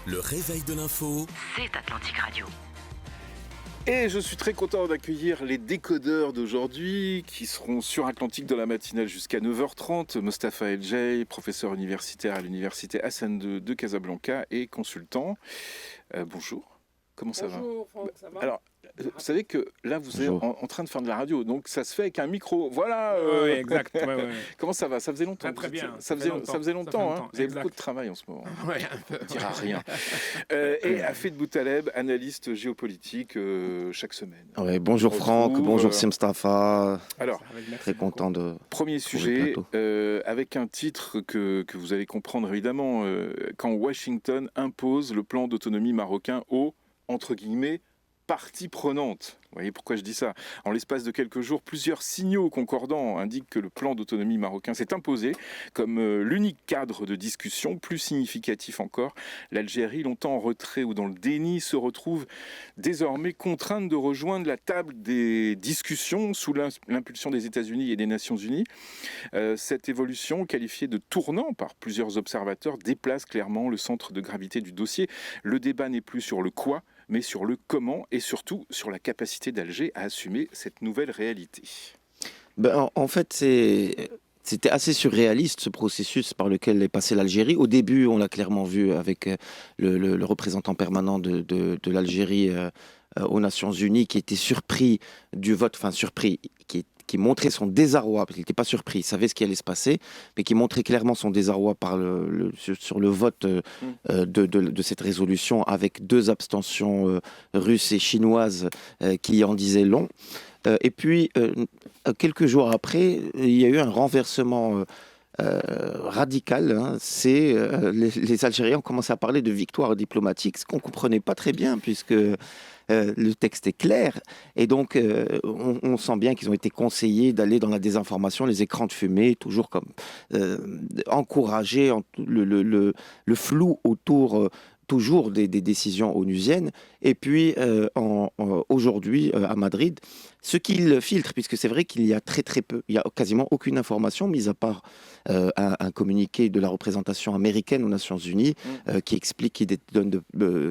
Le réveil de l'info, C'est Atlantique Radio. Et je suis très content d'accueillir les décodeurs d'aujourd'hui qui seront sur Atlantique dans la matinale jusqu'à 9h30. Mostafa El-Jay, professeur universitaire à l'université Hassan II de Casablanca et consultant. Bonjour, comment ça va? Bonjour Franck, ça va? Alors, vous savez que là vous êtes en train de faire de la radio, donc ça se fait avec un micro. Voilà. Oui, exact. Ouais. Comment ça va? Ça faisait longtemps. Très bien. Ça faisait longtemps. Hein. Vous avez exact. beaucoup de travail en ce moment. Ouais, un peu. On dira rien. Et Hafid Boutaleb, analyste géopolitique chaque semaine. Ouais, bonjour On Franck, retrouve, bonjour Mustafa. Alors, Merci Très beaucoup. content de... premier le sujet, plateau. avec un titre que vous allez comprendre évidemment, quand Washington impose le plan d'autonomie marocain aux, entre guillemets, parties prenantes. Vous voyez pourquoi je dis ça? En l'espace de quelques jours, plusieurs signaux concordants indiquent que le plan d'autonomie marocain s'est imposé comme l'unique cadre de discussion. Plus significatif encore, l'Algérie, longtemps en retrait ou dans le déni, se retrouve désormais contrainte de rejoindre la table des discussions sous l'impulsion des États-Unis et des Nations Unies. Cette évolution, qualifiée de tournant par plusieurs observateurs, déplace clairement le centre de gravité du dossier. Le débat n'est plus sur le quoi, mais sur le comment et surtout sur la capacité d'Alger à assumer cette nouvelle réalité. En fait, c'était assez surréaliste ce processus par lequel est passée l'Algérie. Au début, on l'a clairement vu avec le représentant permanent de l'Algérie aux Nations Unies qui était surpris du vote, enfin surpris, qui montrait son désarroi, parce qu'il n'était pas surpris, il savait ce qui allait se passer, mais qui montrait clairement son désarroi sur le vote de cette résolution avec 2 abstentions russes et chinoises qui en disaient long. Et puis, quelques jours après, il y a eu un renversement radical. Hein. Les Algériens ont commencé à parler de victoire diplomatique, ce qu'on ne comprenait pas très bien, puisque le texte est clair. Et donc, on sent bien qu'ils ont été conseillés d'aller dans la désinformation, les écrans de fumée, toujours comme encourager le flou autour toujours des décisions onusiennes. Et puis, aujourd'hui, à Madrid, ce qu'ils filtrent, puisque c'est vrai qu'il y a très peu, il n'y a quasiment aucune information, mis à part un communiqué de la représentation américaine aux Nations Unies qui explique, qui donne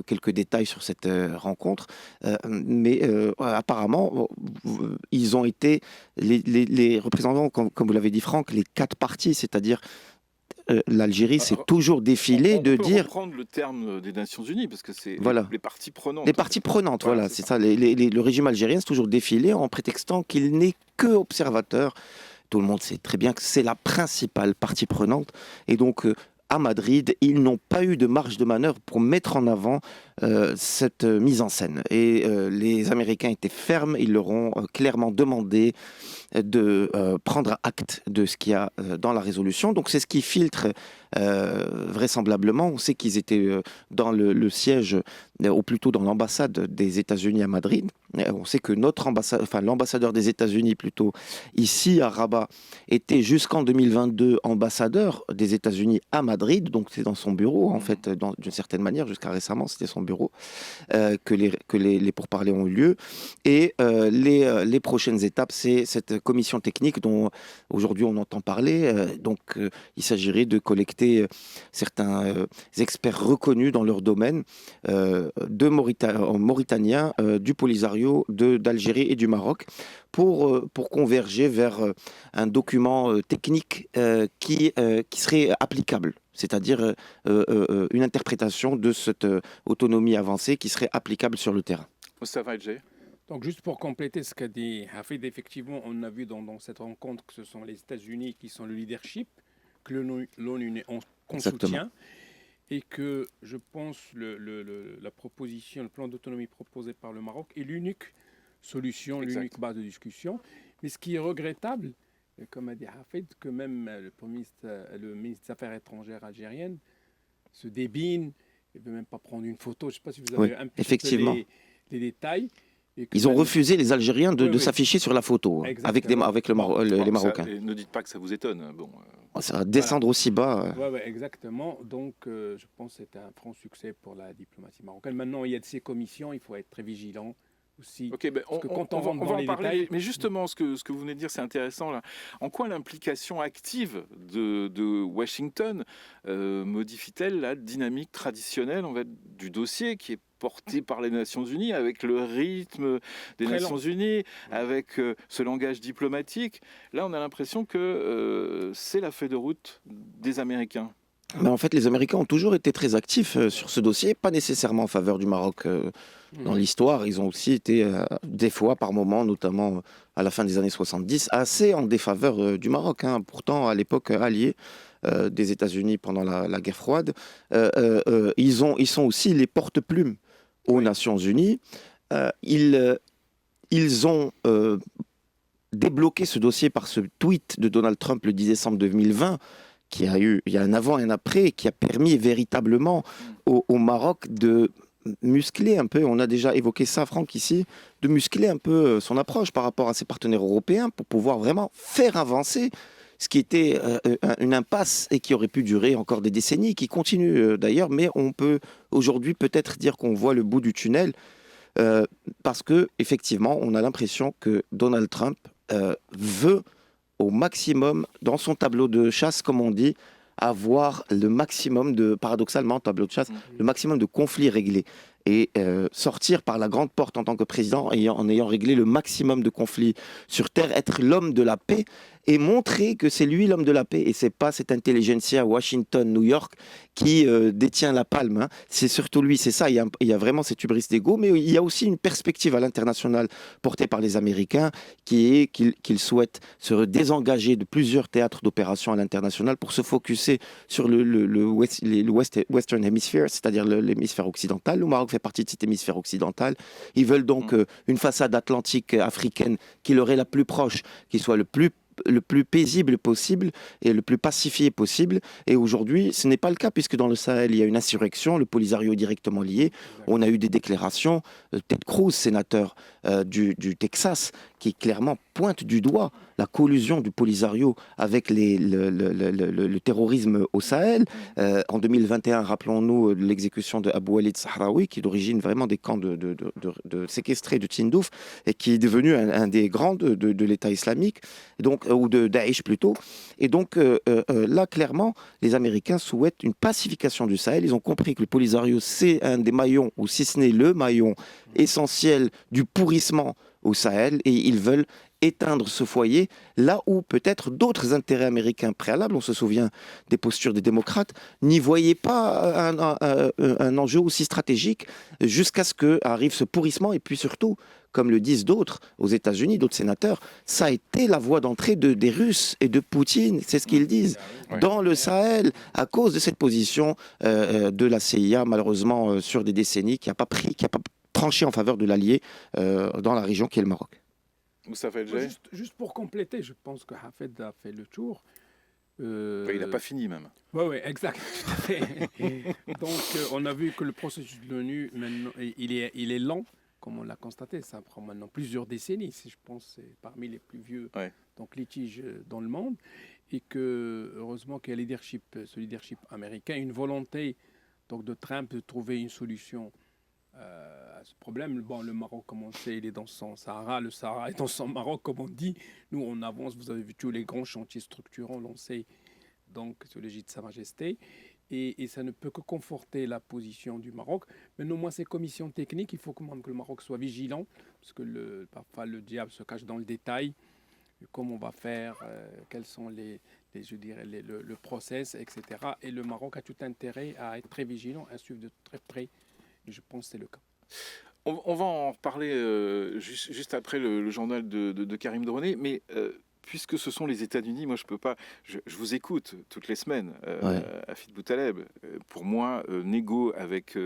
quelques détails sur cette rencontre. Mais apparemment, ils ont été, les représentants, comme vous l'avez dit Franck, les 4 parties, c'est-à-dire l'Algérie s'est toujours défilé de dire... On peut reprendre le terme des Nations Unies, parce que c'est Voilà. les parties prenantes. Les parties prenantes, voilà, c'est ça. ça. Le régime algérien s'est toujours défilé en prétextant qu'il n'est que observateur. Tout le monde sait très bien que c'est la principale partie prenante. Et donc, à Madrid, ils n'ont pas eu de marge de manœuvre pour mettre en avant cette mise en scène. Et les Américains étaient fermes, ils leur ont clairement demandé de prendre acte de ce qu'il y a dans la résolution. Donc c'est ce qui filtre vraisemblablement. On sait qu'ils étaient dans le siège, ou plutôt dans l'ambassade des États-Unis à Madrid. On sait que l'ambassadeur des États-Unis plutôt ici à Rabat était jusqu'en 2022 ambassadeur des États-Unis à Madrid. Donc c'est dans son bureau en fait, d'une certaine manière, jusqu'à récemment c'était son bureau que les pourparlers ont eu lieu. Et les prochaines étapes, c'est cette commission technique dont aujourd'hui on entend parler. Il s'agirait de collecter certains experts reconnus dans leur domaine, mauritaniens, du Polisario, d'Algérie et du Maroc, pour converger vers un document technique qui serait applicable. C'est-à-dire une interprétation de cette autonomie avancée qui serait applicable sur le terrain. Mostafa El-Jay. Donc juste pour compléter ce qu'a dit Hafid, effectivement, on a vu dans cette rencontre que ce sont les États-Unis qui sont le leadership, que l'ONU qu'on soutient, et que je pense la proposition, le plan d'autonomie proposé par le Maroc est l'unique solution, l'unique base de discussion. Mais ce qui est regrettable, comme a dit Hafid, que même le ministre des Affaires étrangères algérienne se débine, il ne veut même pas prendre une photo. Je ne sais pas si vous avez un petit peu les détails. Ils ont refusé, les Algériens, de s'afficher sur la photo avec les Marocains. Ne dites pas que ça vous étonne. Bon, ça va descendre aussi bas. Oui, exactement. Donc, je pense que c'est un franc succès pour la diplomatie marocaine. Maintenant, il y a de ces commissions, il faut être très vigilant aussi. Ok, ben Parce que quand on va, rentre on dans va en les parler, détails, mais justement, ce que vous venez de dire, c'est intéressant là. En quoi l'implication active de Washington modifie-t-elle la dynamique traditionnelle en fait, du dossier qui est porté par les Nations Unies, avec le rythme des très Nations lent. Unies, avec ce langage diplomatique? Là, on a l'impression que c'est la feuille de route des Américains. Mais en fait, les Américains ont toujours été très actifs sur ce dossier, pas nécessairement en faveur du Maroc dans l'histoire. Ils ont aussi été, des fois, par moments, notamment à la fin des années 70, assez en défaveur du Maroc, hein. Pourtant, à l'époque, alliés des États-Unis pendant la guerre froide, ils sont aussi les porte-plumes aux Oui. Nations Unies. Ils ont débloqué ce dossier par ce tweet de Donald Trump le 10 décembre 2020 il y a un avant et un après, qui a permis véritablement au Maroc de muscler un peu, on a déjà évoqué ça, Franck, ici, de muscler un peu son approche par rapport à ses partenaires européens pour pouvoir vraiment faire avancer ce qui était une impasse et qui aurait pu durer encore des décennies, qui continue d'ailleurs, mais on peut aujourd'hui peut-être dire qu'on voit le bout du tunnel, parce que effectivement, on a l'impression que Donald Trump veut au maximum, dans son tableau de chasse, comme on dit, avoir le maximum de, paradoxalement, tableau de chasse, le maximum de conflits réglés. Et sortir par la grande porte en tant que président, en ayant réglé le maximum de conflits sur Terre, être l'homme de la paix, et montrer que c'est lui l'homme de la paix, et c'est pas cette intelligentsia Washington, New York, qui détient la palme, hein. C'est surtout lui, c'est ça, il y a vraiment cette hubris d'ego, mais il y a aussi une perspective à l'international portée par les Américains, qui est qu'ils souhaitent se désengager de plusieurs théâtres d'opération à l'international pour se focuser sur le Western Hemisphere, c'est-à-dire l'hémisphère occidental. Le Maroc fait partie de cet hémisphère occidental. Ils veulent donc une façade atlantique africaine qui leur est la plus proche, qui soit le plus paisible possible et le plus pacifié possible. Et aujourd'hui, ce n'est pas le cas, puisque dans le Sahel, il y a une insurrection, le Polisario est directement lié. On a eu des déclarations, Ted Cruz, sénateur du Texas, qui clairement pointe du doigt la collusion du Polisario avec le terrorisme au Sahel. En 2021, rappelons-nous l'exécution de Abou Walid Sahraoui, qui est d'origine vraiment des camps de séquestrés de Tindouf, et qui est devenu un des grands de l'État islamique, donc, ou de Daesh plutôt. Et donc là, clairement, les Américains souhaitent une pacification du Sahel. Ils ont compris que le Polisario, c'est un des maillons, ou si ce n'est le maillon essentiel du pourrissement au Sahel, et ils veulent éteindre ce foyer, là où peut-être d'autres intérêts américains préalables, on se souvient des postures des démocrates, n'y voyaient pas un enjeu aussi stratégique jusqu'à ce qu'arrive ce pourrissement. Et puis surtout, comme le disent d'autres aux États-Unis, d'autres sénateurs, ça a été la voie d'entrée des Russes et de Poutine, c'est ce qu'ils disent, dans le Sahel, à cause de cette position de la CIA, malheureusement, sur des décennies, qui n'a pas tranché en faveur de l'allié dans la région qui est le Maroc. Moussa Felgey. Juste pour compléter, je pense que Hafed a fait le tour. Il n'a pas fini même. Oui, exact, tout à fait. Donc, on a vu que le processus de l'ONU, maintenant, il est lent, comme on l'a constaté. Ça prend maintenant plusieurs décennies. Je pense que c'est parmi les plus vieux litiges dans le monde. Et que, heureusement, qu'il y a ce leadership américain, une volonté donc, de Trump de trouver une solution à ce problème. Bon, le Maroc, comme on sait, il est dans son Sahara. Le Sahara est dans son Maroc, comme on dit. Nous, on avance. Vous avez vu tous les grands chantiers structurants lancés donc, sous l'égide de Sa Majesté. Et ça ne peut que conforter la position du Maroc. Mais non, moi, ces commissions techniques, il faut quand même que le Maroc soit vigilant, parce que parfois le diable se cache dans le détail. Comment on va faire, quels sont le process, etc. Et le Maroc a tout intérêt à être très vigilant, à suivre de très près. Et je pense que c'est le cas. On va en reparler juste après le journal de Karim Droné, mais puisque ce sont les États-Unis, moi je peux pas. Je vous écoute toutes les semaines, Hafid Boutaleb. Pour moi, négo avec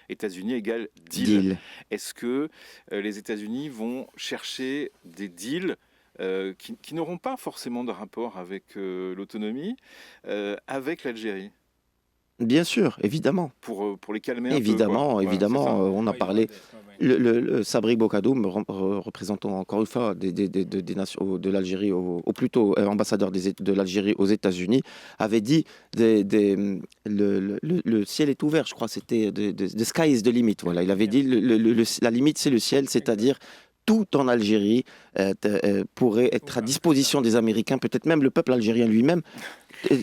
États-Unis égale deal. Est-ce que les États-Unis vont chercher des deals qui n'auront pas forcément de rapport avec l'autonomie, avec l'Algérie? Bien sûr, évidemment. Pour les calmer un évidemment, peu. Évidemment, on a parlé. Sabri Bokadoum, représentant encore une fois des nations, de l'Algérie, ou plutôt ambassadeur de l'Algérie aux États-Unis, avait dit le ciel est ouvert, je crois, c'était the sky is the limit. Voilà, il avait dit la limite c'est le ciel, c'est-à-dire tout en Algérie pourrait être à disposition des Américains, peut-être même le peuple algérien lui-même,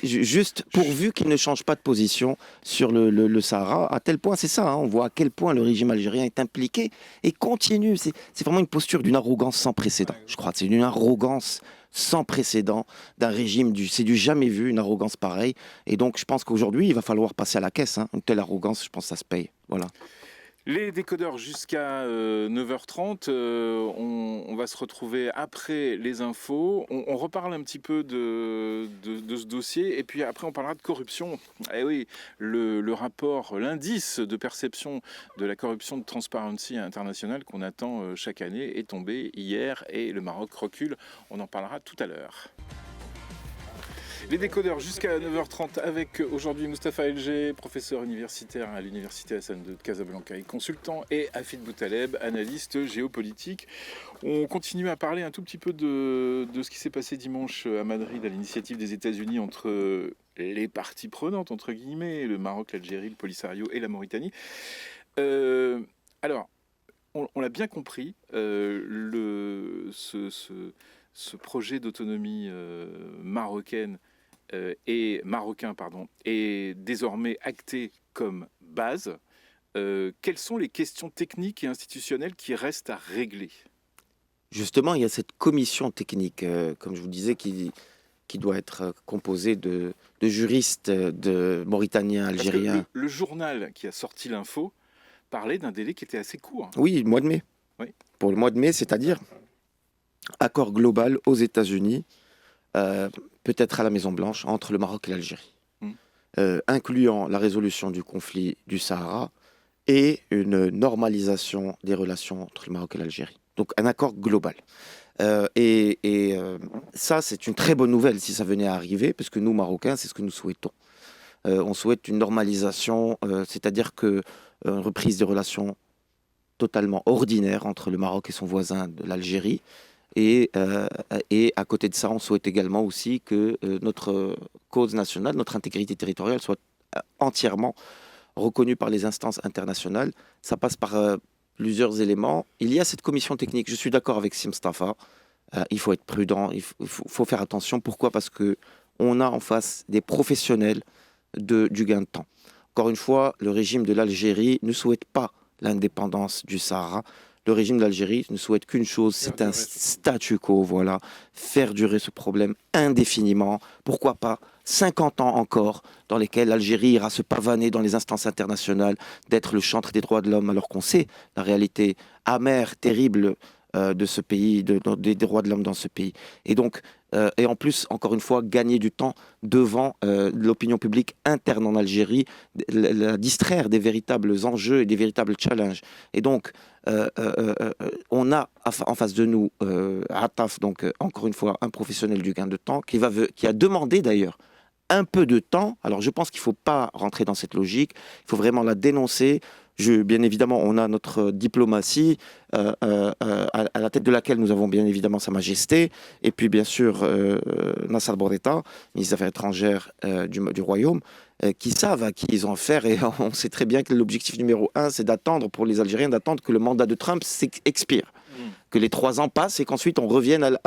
juste pourvu qu'il ne change pas de position sur le Sahara. À tel point, c'est ça, hein, on voit à quel point le régime algérien est impliqué et continue. C'est vraiment une posture d'une arrogance sans précédent, je crois. C'est une arrogance sans précédent d'un régime, c'est du jamais vu, une arrogance pareille. Et donc, je pense qu'aujourd'hui, il va falloir passer à la caisse. Hein. Une telle arrogance, je pense que ça se paye. Voilà. Les décodeurs jusqu'à 9h30, on va se retrouver après les infos. On reparle un petit peu de ce dossier et puis après on parlera de corruption. Eh oui, le rapport, l'indice de perception de la corruption de Transparency International qu'on attend chaque année est tombé hier et le Maroc recule. On en parlera tout à l'heure. Les décodeurs jusqu'à 9h30 avec aujourd'hui Mustapha Elgé, professeur universitaire à l'Université Hassan II de Casablanca et consultant, et Hafid Boutaleb, analyste géopolitique. On continue à parler un tout petit peu de ce qui s'est passé dimanche à Madrid à l'initiative des États-Unis entre les parties prenantes, entre guillemets, le Maroc, l'Algérie, le Polisario et la Mauritanie. Alors, on l'a bien compris, ce projet d'autonomie marocain est désormais acté comme base. Quelles sont les questions techniques et institutionnelles qui restent à régler ? Justement, il y a cette commission technique, comme je vous disais, qui doit être composée de juristes, de Mauritaniens, Algériens. Le journal qui a sorti l'info parlait d'un délai qui était assez court. Oui, le mois de mai. Oui. Pour le mois de mai, c'est-à-dire accord global aux États-Unis, peut-être à la Maison-Blanche, entre le Maroc et l'Algérie, incluant la résolution du conflit du Sahara et une normalisation des relations entre le Maroc et l'Algérie. Donc un accord global. Ça, c'est une très bonne nouvelle si ça venait à arriver, parce que nous, Marocains, c'est ce que nous souhaitons. On souhaite une normalisation, c'est-à-dire une reprise des relations totalement ordinaires entre le Maroc et son voisin de l'Algérie. Et à côté de ça, on souhaite également aussi que notre cause nationale, notre intégrité territoriale soit entièrement reconnue par les instances internationales. Ça passe par plusieurs éléments. Il y a cette commission technique. Je suis d'accord avec Sim Stafa. Il faut être prudent, il faut faire attention. Pourquoi ? Parce qu'on a en face des professionnels du gain de temps. Encore une fois, le régime de l'Algérie ne souhaite pas l'indépendance du Sahara. Le régime d'Algérie ne souhaite qu'une chose, c'est un statu quo, voilà. Faire durer ce problème indéfiniment. Pourquoi pas 50 ans encore, dans lesquels l'Algérie ira se pavaner dans les instances internationales d'être le chantre des droits de l'homme, alors qu'on sait la réalité amère, terrible de ce pays, des droits de l'homme dans ce pays. Et donc, et en plus, encore une fois, gagner du temps devant l'opinion publique interne en Algérie, la distraire des véritables enjeux et des véritables challenges. Et donc, on a en face de nous Ataf, donc encore une fois, un professionnel du gain de temps, qui a demandé d'ailleurs un peu de temps. Alors je pense qu'il ne faut pas rentrer dans cette logique, il faut vraiment la dénoncer. Bien évidemment, on a notre diplomatie, à la tête de laquelle nous avons bien évidemment Sa Majesté, et puis bien sûr Nassar Bourreta, ministre des Affaires étrangères du Royaume, qui savent à qui ils ont affaire. Et on sait très bien que l'objectif numéro 1, c'est d'attendre, pour les Algériens, d'attendre que le mandat de Trump expire, que les 3 ans passent et qu'ensuite on revienne à la...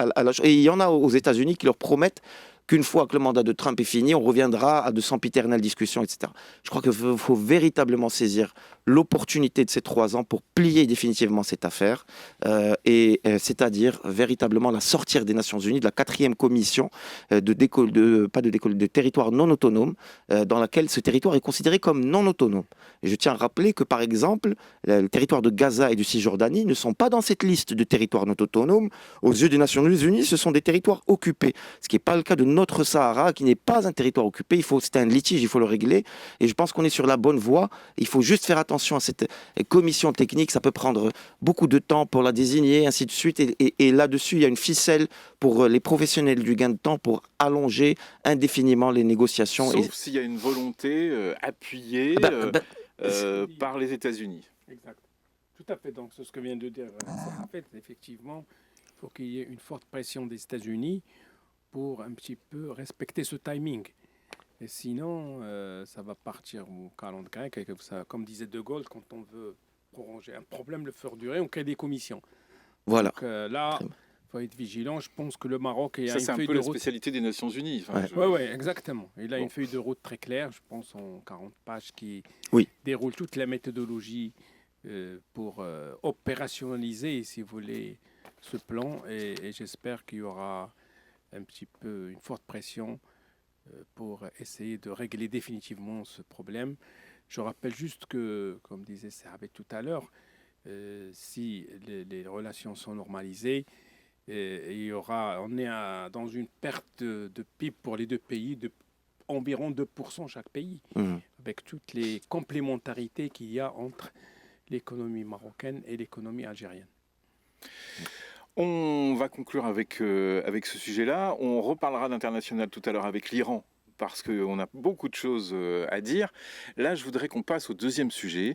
Et il y en a aux États-Unis qui leur promettent qu'une fois que le mandat de Trump est fini, on reviendra à de sempiternelles discussions, etc. Je crois qu'il faut véritablement saisir l'opportunité de ces 3 ans pour plier définitivement cette affaire, c'est-à-dire véritablement la sortir des Nations Unies, de la 4e commission de territoire non autonome, dans laquelle ce territoire est considéré comme non autonome. Et je tiens à rappeler que, par exemple, le territoire de Gaza et de Cisjordanie ne sont pas dans cette liste de territoires non autonomes. Aux yeux des Nations Unies, ce sont des territoires occupés, ce qui n'est pas le cas de notre Sahara, qui n'est pas un territoire occupé. C'est un litige, il faut le régler. Et je pense qu'on est sur la bonne voie. Il faut juste faire attention à cette commission technique. Ça peut prendre beaucoup de temps pour la désigner, ainsi de suite. Et là-dessus, il y a une ficelle pour les professionnels du gain de temps pour allonger indéfiniment les négociations. Sauf s'il y a une volonté appuyée par les États-Unis. Exact. Tout à fait. Donc, c'est ce que vient de dire. En fait, effectivement, il faut qu'il y ait une forte pression des États-Unis pour un petit peu respecter ce timing. Et sinon, ça va partir au calendrier grec. Et ça, comme disait De Gaulle, quand on veut prolonger un problème, le faire durer, on crée des commissions. Voilà. Donc là, il faut être vigilant. Je pense que le Maroc a Ça, une c'est un feuille peu de la route. spécialité des Nations Unies. Enfin, Oui, exactement. Il a Bon. une feuille de route très claire, je pense en 40 pages, qui Oui. déroule toute la méthodologie pour opérationnaliser, si vous voulez, ce plan. Et j'espère qu'il y aura un petit peu une forte pression pour essayer de régler définitivement ce problème. Je rappelle juste que, comme disait Serhabet tout à l'heure, si les relations sont normalisées, on est dans une perte de PIB pour les deux pays de environ 2% chaque pays, avec toutes les complémentarités qu'il y a entre l'économie marocaine et l'économie algérienne. On va conclure avec ce sujet-là. On reparlera d'international tout à l'heure avec l'Iran, parce qu'on a beaucoup de choses à dire. Là, je voudrais qu'on passe au deuxième sujet.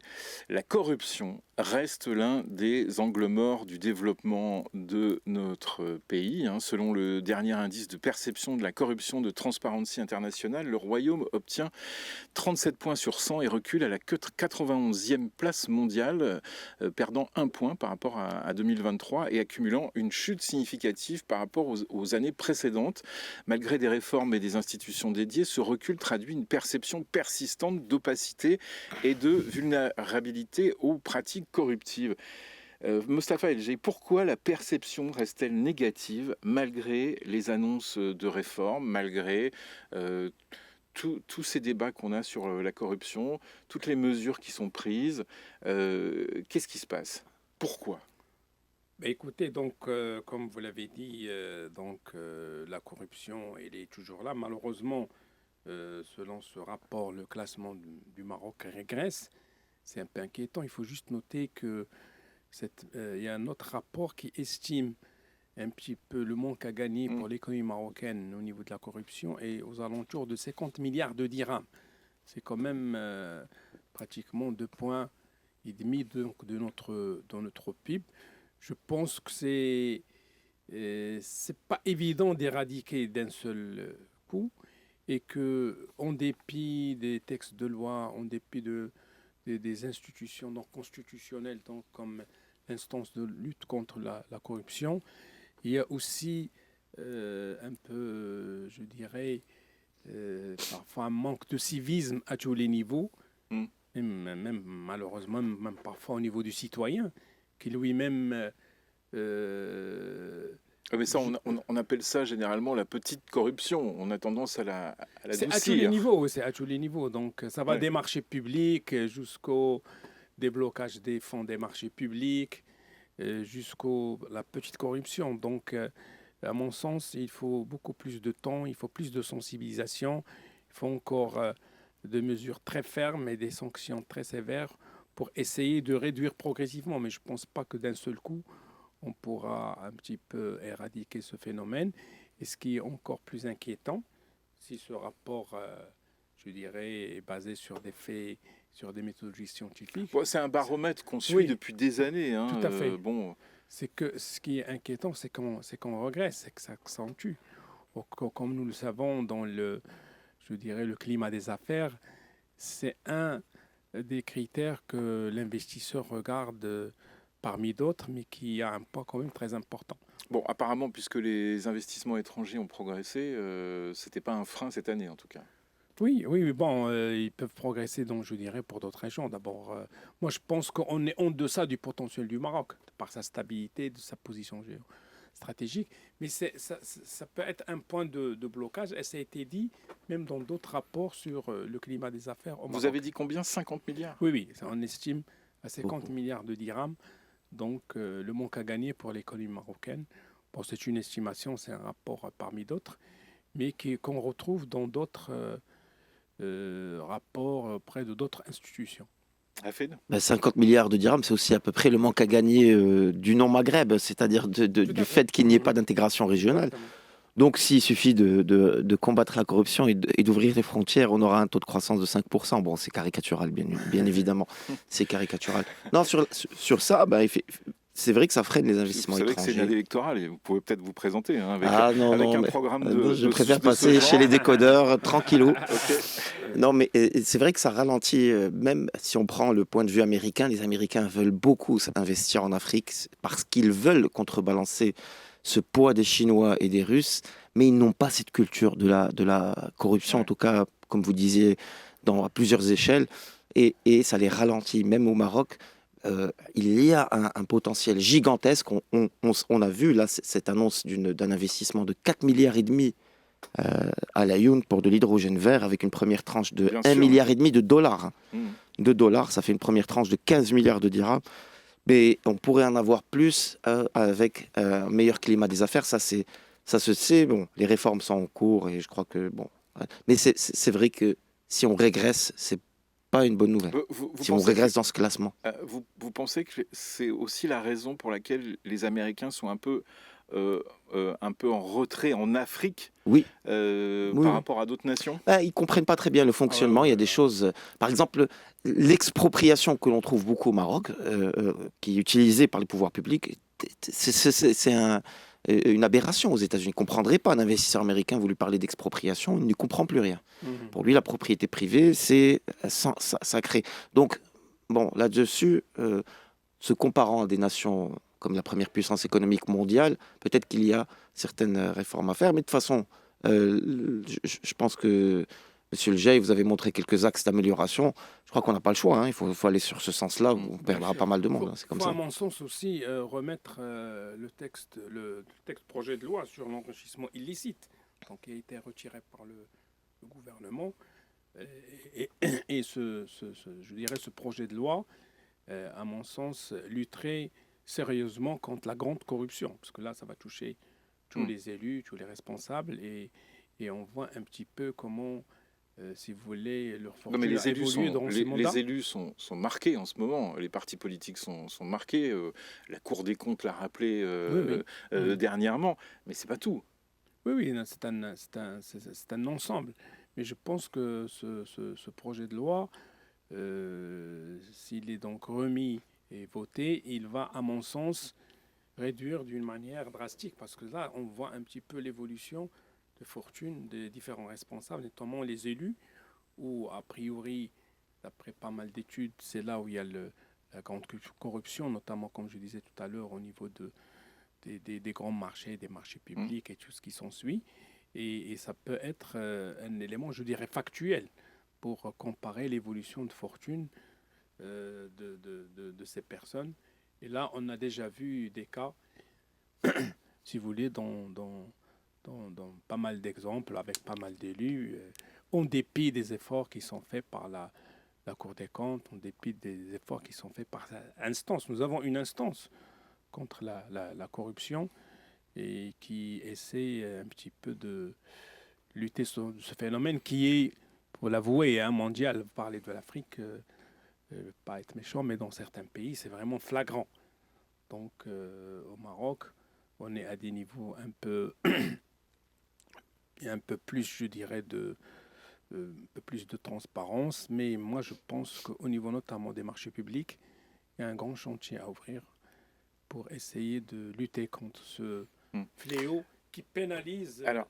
La corruption reste l'un des angles morts du développement de notre pays. Selon le dernier indice de perception de la corruption de Transparency International, le Royaume obtient 37 points sur 100 et recule à la 91e place mondiale, perdant 1 point par rapport à 2023 et accumulant une chute significative par rapport aux années précédentes. Malgré des réformes et des institutions dédiées, ce recul traduit une perception persistante d'opacité et de vulnérabilité aux pratiques corruptives. Mostafa El-Jay, pourquoi la perception reste-t-elle négative malgré les annonces de réformes, malgré tous ces débats qu'on a sur la corruption, toutes les mesures qui sont prises? Qu'est-ce qui se passe? Pourquoi? Écoutez, donc, comme vous l'avez dit, la corruption, elle est toujours là. Malheureusement, selon ce rapport, le classement du Maroc régresse. C'est un peu inquiétant. Il faut juste noter que y a un autre rapport qui estime un petit peu le manque à gagner pour l'économie marocaine au niveau de la corruption et aux alentours de 50 milliards de dirhams. C'est quand même pratiquement 2,5 points de notre PIB. Je pense que c'est pas évident d'éradiquer d'un seul coup et que, en dépit des textes de loi, en dépit des institutions non constitutionnelles, donc comme l'instance de lutte contre la corruption, il y a aussi un peu, je dirais, parfois un manque de civisme à tous les niveaux, et même malheureusement, même parfois au niveau du citoyen, qui lui-même... mais ça, on appelle ça généralement la petite corruption. On a tendance à la c'est adoucir. à tous les niveaux. Donc, ça va des marchés publics jusqu'au déblocage des fonds des marchés publics, jusqu'à la petite corruption. Donc, à mon sens, il faut beaucoup plus de temps, il faut plus de sensibilisation, il faut encore des mesures très fermes et des sanctions très sévères pour essayer de réduire progressivement. Mais je ne pense pas que d'un seul coup, on pourra un petit peu éradiquer ce phénomène. Et ce qui est encore plus inquiétant, si ce rapport, je dirais, est basé sur des faits, sur des méthodologies scientifiques. C'est un baromètre qu'on suit depuis des années. Tout à fait. C'est que ce qui est inquiétant, c'est qu'on regresse, c'est que ça s'entue. Comme nous le savons, dans le climat des affaires, c'est un des critères que l'investisseur regarde parmi d'autres, mais qui a un poids quand même très important. Bon, apparemment, puisque les investissements étrangers ont progressé, c'était pas un frein cette année, en tout cas. Oui, bon, ils peuvent progresser, donc je dirais, pour d'autres régions. D'abord, moi, je pense qu'on est en deçà du potentiel du Maroc, par sa stabilité, de sa position géostratégique. Mais ça peut être un point de blocage, et ça a été dit même dans d'autres rapports sur le climat des affaires au Maroc. Vous avez dit combien? 50 milliards? Oui, on estime à 50 milliards de dirhams. Donc, le manque à gagner pour l'économie marocaine, bon, c'est une estimation, c'est un rapport parmi d'autres, mais qu'on retrouve dans d'autres rapports auprès de d'autres institutions. 50 milliards de dirhams, c'est aussi à peu près le manque à gagner du non-Maghreb, c'est-à-dire du fait qu'il n'y ait pas d'intégration régionale. Donc, s'il suffit de combattre la corruption et d'ouvrir les frontières, on aura un taux de croissance de 5%. Bon, c'est caricatural, bien évidemment. C'est caricatural. Non, sur ça, c'est vrai que ça freine les Vous investissements savez que c'est une année étrangers. électorale et vous pouvez peut-être vous présenter hein, Ah non, avec non, un mais programme non, je préfère de ce passer chez genre. les décodeurs, tranquillou. Ok. Non, mais c'est vrai que ça ralentit, même si on prend le point de vue américain, les Américains veulent beaucoup investir en Afrique parce qu'ils veulent contrebalancer ce poids des Chinois et des Russes, mais ils n'ont pas cette culture de la corruption, en Ouais. tout cas, comme vous disiez, à plusieurs échelles, et ça les ralentit. Même au Maroc, il y a un potentiel gigantesque. On a vu là cette annonce d'un investissement de 4 milliards et demi à la Youn pour de l'hydrogène vert avec une première tranche de Bien 1 sûr. milliard et demi de dollars. Hmm. De dollars, ça fait une première tranche de 15 milliards de dirhams. Mais on pourrait en avoir plus avec un meilleur climat des affaires. Ça se sait. Bon, les réformes sont en cours et je crois que bon. Ouais. Mais c'est vrai que si on régresse, c'est pas une bonne nouvelle. Vous Si on pensez régresse dans ce classement. vous pensez que c'est aussi la raison pour laquelle les Américains sont un peu en retrait en Afrique Oui, par oui. rapport à d'autres nations? Ils comprennent pas très bien le fonctionnement. Il y a des choses, par exemple, l'expropriation que l'on trouve beaucoup au Maroc, qui est utilisée par les pouvoirs publics, c'est une aberration aux États-Unis. Il ne comprendrait pas un investisseur américain, vous lui parlez d'expropriation, il ne comprend plus rien. Mhm. Pour lui, la propriété privée, c'est sacré. Donc, bon, là-dessus, se comparant à des nations comme la première puissance économique mondiale, peut-être qu'il y a certaines réformes à faire, mais de toute façon, je pense que, Monsieur Le Jay, vous avez montré quelques axes d'amélioration. Je crois qu'on n'a pas le choix. Hein. Il faut aller sur ce sens-là où on Bien perdra sûr. pas mal de Il monde. faut, Hein. C'est comme faut, à ça. mon sens aussi, remettre le texte projet de loi sur l'enrichissement illicite, donc, qui a été retiré par le gouvernement. Et, et je dirais ce projet de loi, à mon sens, lutterait sérieusement contre la grande corruption, parce que là, ça va toucher tous Hmm. les élus, tous les responsables, et on voit un petit peu comment, si vous voulez, leur Non, mais fortune a évolué dans ces mandats. les élus sont marqués en ce moment. Les partis politiques sont marqués. La Cour des comptes l'a rappelé Oui, oui. Oui. dernièrement. Mais c'est pas tout. Oui, oui, non, c'est un ensemble. Mais je pense que ce projet de loi, s'il est donc remis et voté, il va, à mon sens, réduire d'une manière drastique. Parce que là, on voit un petit peu l'évolution de fortune des différents responsables, notamment les élus, où, a priori, d'après pas mal d'études, c'est là où il y a la grande corruption, notamment, comme je disais tout à l'heure, au niveau des grands marchés, des marchés Hmm. publics et tout ce qui s'ensuit. Et ça peut être un élément, je dirais, factuel pour comparer l'évolution de fortune de ces personnes. Et là, on a déjà vu des cas, si vous voulez, dans pas mal d'exemples, avec pas mal d'élus, en dépit des efforts qui sont faits par la Cour des comptes, en dépit des efforts qui sont faits par l'instance. Nous avons une instance contre la corruption et qui essaie un petit peu de lutter sur ce phénomène qui est, pour l'avouer, mondial. Vous parlez de l'Afrique, pas être méchant, mais dans certains pays, c'est vraiment flagrant. Donc, au Maroc, on est à des niveaux un peu plus, je dirais, un peu plus de transparence. Mais moi, je pense qu'au niveau notamment des marchés publics, il y a un grand chantier à ouvrir pour essayer de lutter contre ce fléau qui pénalise. Alors,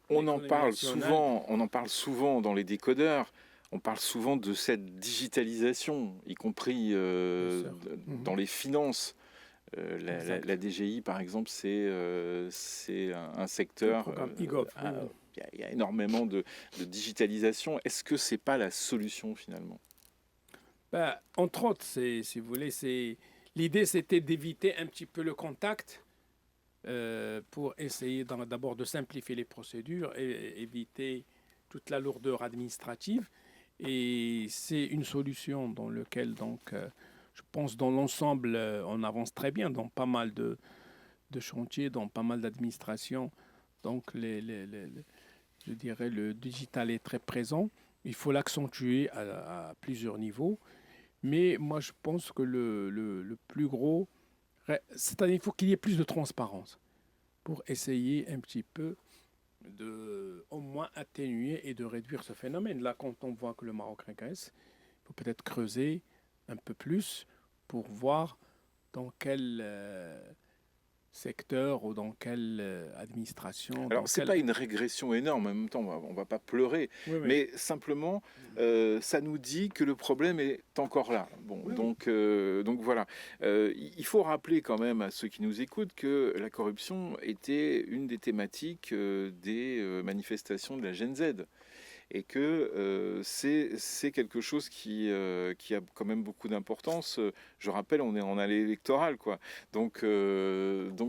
on en parle souvent dans les décodeurs. On parle souvent de cette digitalisation, y compris dans les finances. La DGI, par exemple, c'est un secteur. Le programme IGOV. Il y a énormément de digitalisation. Est-ce que c'est pas la solution finalement? Entre autres, si vous voulez, l'idée c'était d'éviter un petit peu le contact pour essayer d'abord de simplifier les procédures et éviter toute la lourdeur administrative. Et c'est une solution dans laquelle, donc, je pense, dans l'ensemble, on avance très bien dans pas mal de chantiers, dans pas mal d'administrations. Donc, je dirais, le digital est très présent. Il faut l'accentuer à plusieurs niveaux. Mais moi, je pense que le plus gros, c'est-à-dire qu'il faut qu'il y ait plus de transparence. pour essayer un petit peu de au moins atténuer et de réduire ce phénomène. Là, quand on voit que le Maroc régresse, il faut peut-être creuser un peu plus pour voir dans quel secteur ou dans quelle administration. Alors, c'est pas une régression énorme, en même temps, on va pas pleurer, Oui, oui. mais simplement, ça nous dit que le problème est encore là. Bon, Oui, donc voilà. Il faut rappeler quand même à ceux qui nous écoutent que la corruption était une des thématiques des manifestations de la Gen Z. Et que c'est quelque chose qui a quand même beaucoup d'importance. Je rappelle, on est en année électorale, quoi. Donc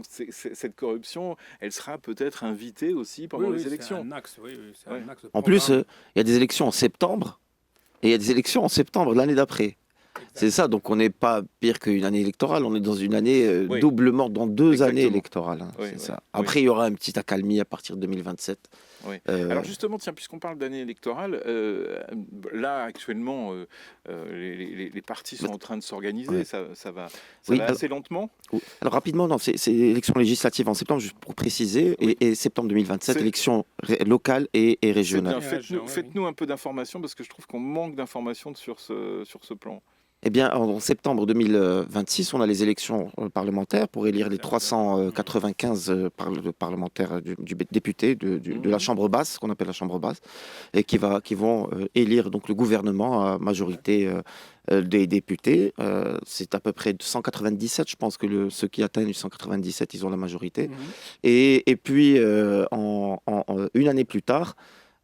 cette corruption, elle sera peut-être invitée aussi pendant les élections. C'est un axe, c'est Ouais. un axe de En plus, programme. il y a des élections en septembre et il y a des élections en septembre l'année d'après. C'est ça, donc on n'est pas pire qu'une année électorale, on est dans une année Oui. doublement dans 2 années Exactement. électorales. Oui, c'est oui, ça. oui. Après, il y aura une petite accalmie à partir de 2027. Oui. Euh, Alors justement, tiens, puisqu'on parle d'année électorale, là actuellement, les partis sont en train de s'organiser. Ouais. Ça va Oui, va alors- assez lentement. Alors rapidement, non, c'est élections législatives en septembre, juste pour préciser, Oui. et septembre 2027, C'est- élections locales et C'est régionales. bien. Et région, Faites-nous un peu d'informations parce que je trouve qu'on manque d'informations sur ce plan. Eh bien, en septembre 2026, on a les élections parlementaires pour élire les 395 parlementaires du député de la Chambre basse, qu'on appelle la Chambre basse, et qui vont élire donc le gouvernement à majorité des députés. C'est à peu près 197, je pense que ceux qui atteignent les 197, ils ont la majorité. Mhm. Et puis, une année plus tard,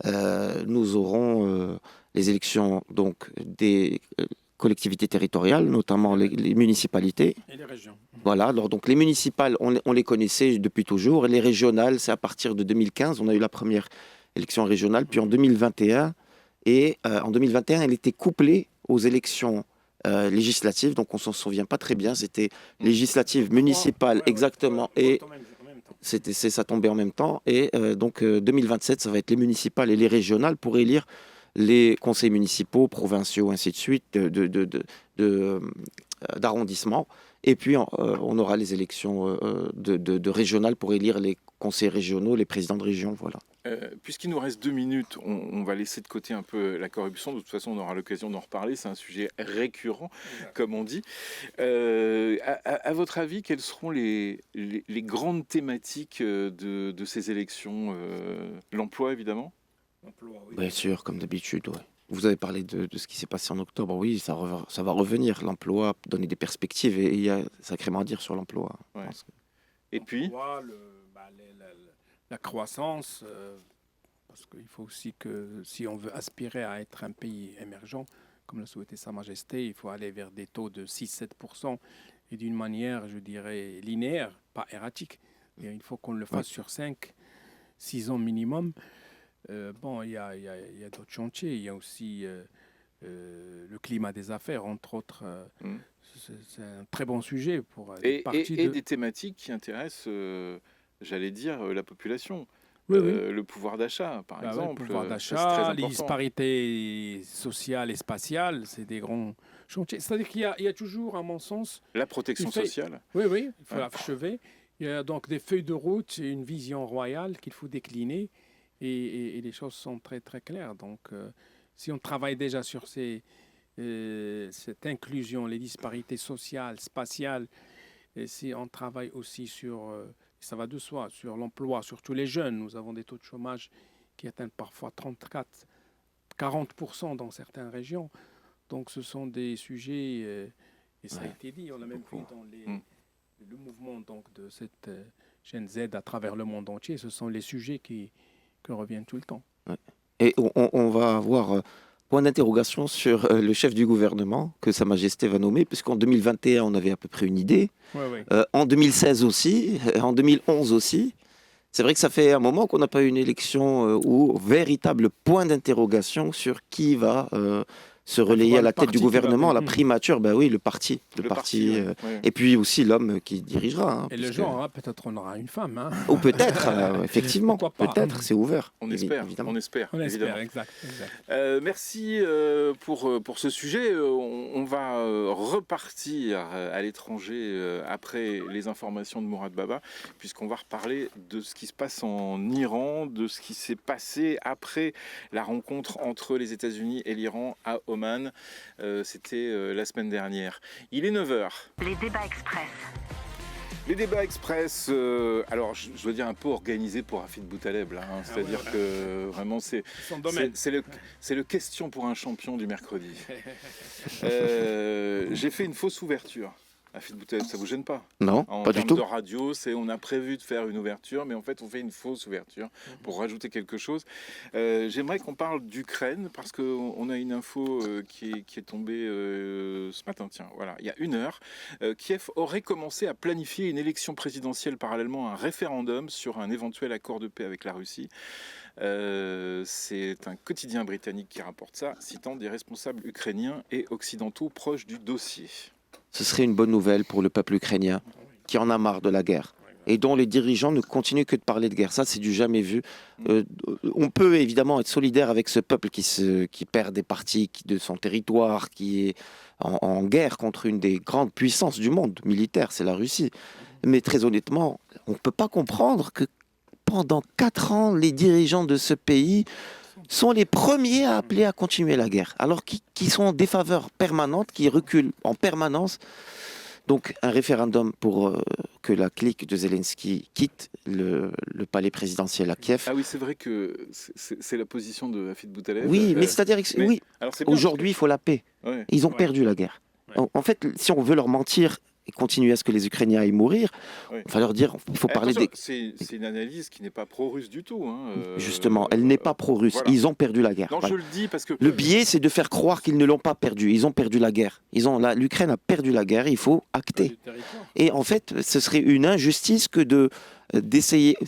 nous aurons les élections donc des collectivités territoriales, notamment les municipalités. Et les régions. Voilà, alors donc les municipales, on les connaissait depuis toujours. Et les régionales, c'est à partir de 2015. On a eu la première élection régionale, puis en 2021. Et en 2021, elle était couplée aux élections législatives. Donc on s'en souvient pas très bien. C'était législatives, municipales, exactement. Et ça tombait en même temps. Et donc 2027, ça va être les municipales et les régionales pour élire les conseils municipaux, provinciaux, ainsi de suite, d'arrondissement. Et puis, on aura les élections de régionales pour élire les conseils régionaux, les présidents de région. Voilà. Puisqu'il nous reste 2 minutes, on va laisser de côté un peu la corruption. De toute façon, on aura l'occasion d'en reparler. C'est un sujet récurrent, comme on dit. À votre avis, quelles seront les grandes thématiques de ces élections L'emploi, évidemment. Emploi, oui. Bien sûr, comme d'habitude. Ouais. Vous avez parlé de ce qui s'est passé en octobre. Oui, ça va revenir. L'emploi, donner des perspectives. Et il y a sacrément à dire sur l'emploi. Ouais. Je pense que- Et puis, L'emploi, la croissance, parce qu'il faut aussi que si on veut aspirer à être un pays émergent, comme l'a souhaité Sa Majesté, il faut aller vers des taux de 6-7% et d'une manière, je dirais, linéaire, pas erratique. Et il faut qu'on le fasse sur 5-6 ans minimum. Bon, il y a d'autres chantiers. Il y a aussi le climat des affaires, entre autres. C'est un très bon sujet pour et des thématiques qui intéressent, j'allais dire, la population. Oui, oui. Le pouvoir d'achat, par Bah ouais, exemple. le pouvoir c'est très d'achat, les important. disparités sociales et spatiales, c'est des grands chantiers. C'est-à-dire qu'il y a toujours, à mon sens, La protection il fait- sociale. oui, il faut Ouais. l'achever. Il y a donc des feuilles de route et une vision royale qu'il faut décliner et les choses sont très très claires. Donc, si on travaille déjà sur cette inclusion, les disparités sociales, spatiales, et si on travaille aussi sur, ça va de soi, sur l'emploi, surtout les jeunes, nous avons des taux de chômage qui atteignent parfois 34-40% dans certaines régions. Donc, ce sont des sujets, et ça a été dit, on a même vu dans le mouvement donc, de cette Gen Z à travers le monde entier, ce sont les sujets qui reviennent tout le temps. Et on va avoir point d'interrogation sur le chef du gouvernement que Sa Majesté va nommer, puisqu'en 2021, on avait à peu près une idée. En 2016 aussi, en 2011 aussi. C'est vrai que ça fait un moment qu'on n'a pas eu une élection où véritable point d'interrogation sur qui va se relayer à la tête du parti qui va gouvernement, la venir. primature, ben oui, le parti. Ouais. Et puis aussi l'homme qui dirigera. Hein, Et le genre, hein, peut-être on aura une femme. Hein. Ou peut-être, effectivement, Pourquoi pas. peut-être, c'est ouvert. On espère, évidemment. on espère, On espère, évidemment. exact. Merci pour ce sujet. On va repartir à l'étranger après les informations de Mourad Baba, puisqu'on va reparler de ce qui se passe en Iran, de ce qui s'est passé après la rencontre entre les États-Unis et l'Iran à Oman. C'était la semaine dernière. Il est 9h. Les débats express. Les débats express, alors je dois dire un peu organisé pour Hafid Boutaleb, là, hein, c'est-à-dire que vraiment c'est le question pour un champion du mercredi. J'ai fait une fausse ouverture. Hafid Boutaleb, ça vous gêne pas? Non, pas du tout. En termes de radio, on a prévu de faire une ouverture, mais en fait on fait une fausse ouverture pour rajouter quelque chose. J'aimerais qu'on parle d'Ukraine parce qu'on a une info qui est tombée ce matin, tiens, voilà, il y a 1 heure. Kiev aurait commencé à planifier une élection présidentielle parallèlement à un référendum sur un éventuel accord de paix avec la Russie. C'est un quotidien britannique qui rapporte ça, citant des responsables ukrainiens et occidentaux proches du dossier. Ce serait une bonne nouvelle pour le peuple ukrainien qui en a marre de la guerre et dont les dirigeants ne continuent que de parler de guerre. Ça, c'est du jamais vu. On peut évidemment être solidaire avec ce peuple qui perd des parties de son territoire, qui est en guerre contre une des grandes puissances du monde militaire, c'est la Russie. Mais très honnêtement, on ne peut pas comprendre que pendant 4 ans, les dirigeants de ce pays sont les premiers à appeler à continuer la guerre, alors qu'ils sont en défaveur permanente, qui reculent en permanence. Donc un référendum pour que la clique de Zelensky quitte le palais présidentiel à Kiev. Ah oui, c'est vrai que c'est la position de Hafid Boutaleb. Oui, mais c'est-à-dire que oui, aujourd'hui, il faut la paix. Ouais. Ils ont perdu la guerre. Ouais. En fait, si on veut leur mentir et continuer à ce que les Ukrainiens aillent mourir, il va leur dire, il faut parler des... C'est une analyse qui n'est pas pro-russe du tout. Hein. Justement, elle n'est pas pro-russe. Voilà. Ils ont perdu la guerre. Non, Voilà. je le dis parce que... Le biais, c'est de faire croire qu'ils ne l'ont pas perdu. Ils ont perdu la guerre. L'Ukraine a perdu la guerre. Il faut acter. Et en fait, ce serait une injustice que d'essayer...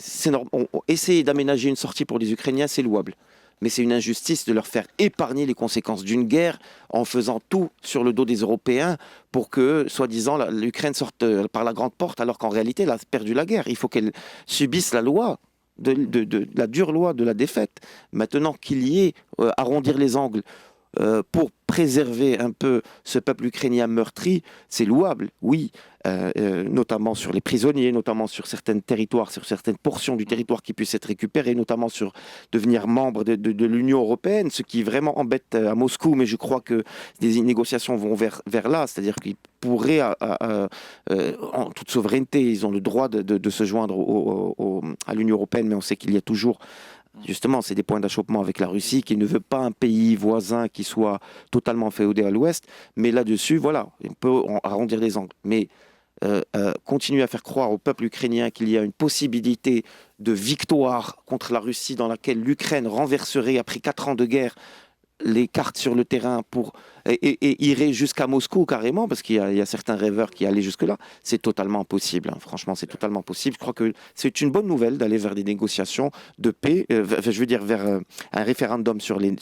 Essayer d'aménager une sortie pour les Ukrainiens, c'est louable. Mais c'est une injustice de leur faire épargner les conséquences d'une guerre en faisant tout sur le dos des Européens pour que, soi-disant, l'Ukraine sorte par la grande porte, alors qu'en réalité, elle a perdu la guerre. Il faut qu'elle subisse la loi, la dure loi de la défaite. Maintenant qu'il y ait arrondir les angles pour préserver un peu ce peuple ukrainien meurtri, c'est louable, oui. Notamment sur les prisonniers, notamment sur certains territoires, sur certaines portions du territoire qui puissent être récupérées, notamment sur devenir membre de l'Union européenne, ce qui vraiment embête à Moscou, mais je crois que des négociations vont vers là, c'est-à-dire qu'ils pourraient, en toute souveraineté, ils ont le droit de se joindre à l'Union européenne, mais on sait qu'il y a toujours... Justement, c'est des points d'achoppement avec la Russie qui ne veut pas un pays voisin qui soit totalement féodé à l'ouest. Mais là-dessus, voilà, on peut arrondir les angles. Mais continuer à faire croire au peuple ukrainien qu'il y a une possibilité de victoire contre la Russie dans laquelle l'Ukraine renverserait, après 4 ans de guerre, les cartes sur le terrain et irait jusqu'à Moscou carrément, parce qu'il y a certains rêveurs qui allaient jusque-là, c'est totalement impossible. Hein. Franchement, c'est totalement possible. Je crois que c'est une bonne nouvelle d'aller vers des négociations de paix, vers un référendum sur les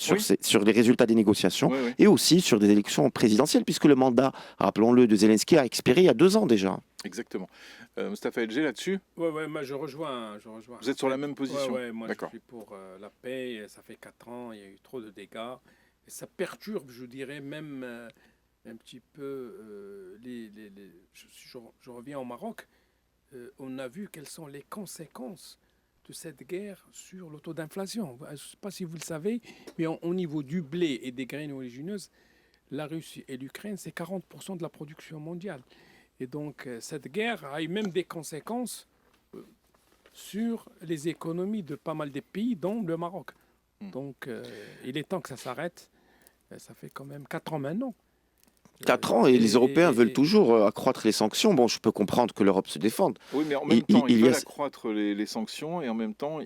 résultats des négociations, et aussi sur des élections présidentielles, puisque le mandat, rappelons-le, de Zelensky a expiré il y a 2 ans déjà. Exactement. Mustapha El G là-dessus? Ouais, moi je rejoins. Vous êtes sur la même position? Ouais, moi je suis pour la paix. Ça fait 4 ans, il y a eu trop de dégâts. Et ça perturbe, je dirais, même un petit peu je reviens au Maroc. On a vu quelles sont les conséquences de cette guerre sur le taux d'inflation. Je ne sais pas si vous le savez, mais au niveau du blé et des graines oléagineuses, la Russie et l'Ukraine, c'est 40% de la production mondiale. Et donc, cette guerre a eu même des conséquences sur les économies de pas mal de pays, dont le Maroc. Donc, il est temps que ça s'arrête. Ça fait quand même 4 ans maintenant. 4 ans, et les Européens veulent toujours accroître les sanctions. Bon, je peux comprendre que l'Europe se défende. Oui, mais en même temps, il ils y a... veulent accroître les sanctions et en même temps,